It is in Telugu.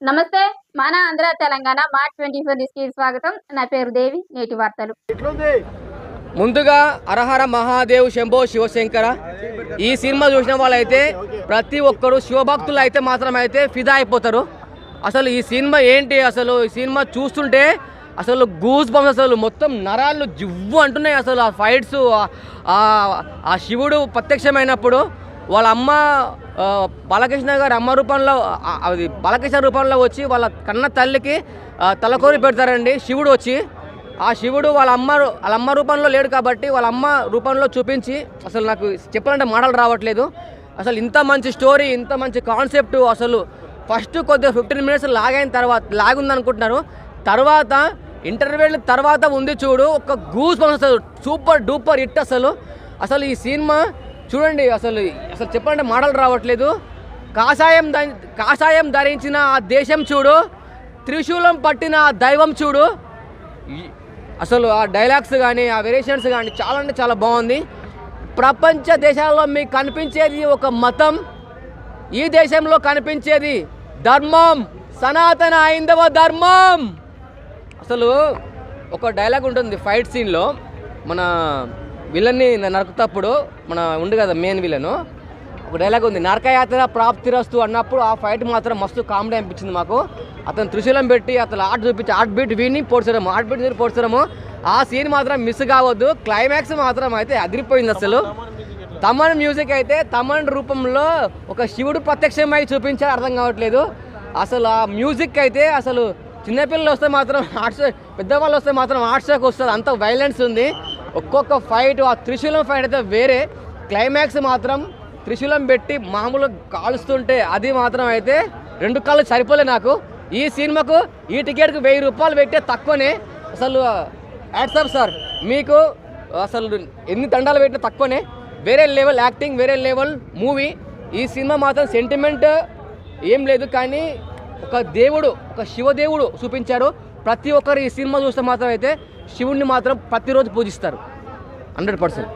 నమస్తే మన ఆంధ్ర తెలంగాణ మార్చ్ 24 న్యూస్ కి స్వాగతం. నా పేరు దేవి. నేటి వార్తలు. ముందుగా అరహర మహాదేవ్ శంభో శివశంకర ఈ సినిమా చూసిన వాళ్ళైతే ప్రతి ఒక్కరు శివభక్తులు అయితే మాత్రం అయితే ఫిదా అయిపోతారు. అసలు ఈ సినిమా ఏంటి, అసలు ఈ సినిమా చూస్తుంటే అసలు గూస్ బంప్స్, అసలు మొత్తం నరాలు జివ్వు అంటున్నాయి. అసలు ఆ ఫైట్స్, ఆ శివుడు ప్రత్యక్షమైనప్పుడు వాళ్ళ అమ్మ బాలకృష్ణ గారి అమ్మ రూపంలో, అది బాలకృష్ణ రూపంలో వచ్చి వాళ్ళ కన్న తల్లికి తలకోరి పెడతారండి. శివుడు వచ్చి, ఆ శివుడు వాళ్ళ అమ్మ రూపంలో లేడు కాబట్టి వాళ్ళ అమ్మ రూపంలో చూపించి, అసలు నాకు చెప్పాలంటే మాటలు రావట్లేదు. అసలు ఇంత మంచి స్టోరీ, ఇంత మంచి కాన్సెప్ట్, అసలు ఫస్ట్ కొద్దిగా 15 మినిట్స్ లాగుంది అనుకుంటున్నారు. తర్వాత ఇంటర్వ్యూల తర్వాత ఉంది చూడు, ఒక goose bumps, super duper hit. అసలు ఈ సినిమా చూడండి, అసలు చెప్పాలంటే మాటలు రావట్లేదు. కాషాయం ధరించిన ఆ దేశం చూడు, త్రిశూలం పట్టిన ఆ దైవం చూడు. అసలు ఆ డైలాగ్స్ కానీ, ఆ వేరియేషన్స్ కానీ చాలా అంటే చాలా బాగుంది. ప్రపంచ దేశాల్లో మీకు కనిపించేది ఒక మతం, ఈ దేశంలో కనిపించేది ధర్మం, సనాతన హైందవ ధర్మం. అసలు ఒక డైలాగ్ ఉంటుంది ఫైట్ సీన్లో, మన విలన్ని నరుకుతప్పుడు మన ఉండు కదా మెయిన్ విలను, ఒక డైలాగ్ ఉంది, నరకయాత్ర ప్రాప్తిరస్తు అన్నప్పుడు ఆ ఫైట్ మాత్రం మస్తు కామెడీ అనిపించింది మాకు. అతను త్రిశూలం పెట్టి అతను ఆర్ట్ బీట్ విని పొడిచడము ఆ సీన్ మాత్రం మిస్ కావద్దు. క్లైమాక్స్ మాత్రం అయితే అదిరిపోయింది. అసలు తమన్ మ్యూజిక్ అయితే తమన్ రూపంలో ఒక శివుడు ప్రత్యక్షమై చూపించాడు, అర్థం కావట్లేదు. అసలు ఆ మ్యూజిక్ అయితే అసలు చిన్నపిల్లలు వస్తే మాత్రం పెద్దవాళ్ళు వస్తే మాత్రం హార్ట్స్ట్రాక్ వస్తుంది, అంత వైలెన్స్ ఉంది. ఒక్కొక్క ఫైట్, ఆ త్రిశూలం ఫైట్ అయితే వేరే. క్లైమాక్స్ మాత్రం త్రిశూలం పెట్టి మామూలుగా కాలుస్తుంటే అది మాత్రం అయితే 2 కాళ్ళు సరిపోలే నాకు. ఈ సినిమాకు ఈ టికెట్కి 1000 రూపాయలు పెట్టే తక్కువనే. అసలు యాడ్సప్ సార్ మీకు, అసలు ఎన్ని దండాలు పెట్టినా తక్కువనే. వేరే లెవెల్ యాక్టింగ్, వేరే లెవెల్ మూవీ. ఈ సినిమా మాత్రం సెంటిమెంట్ ఏం లేదు, కానీ ఒక దేవుడు, ఒక శివదేవుడు చూపించారు. ప్రతి ఒక్కరు ఈ సినిమా చూస్తే మాత్రం అయితే శివుణ్ణి మాత్రం ప్రతిరోజు పూజిస్తారు 100%.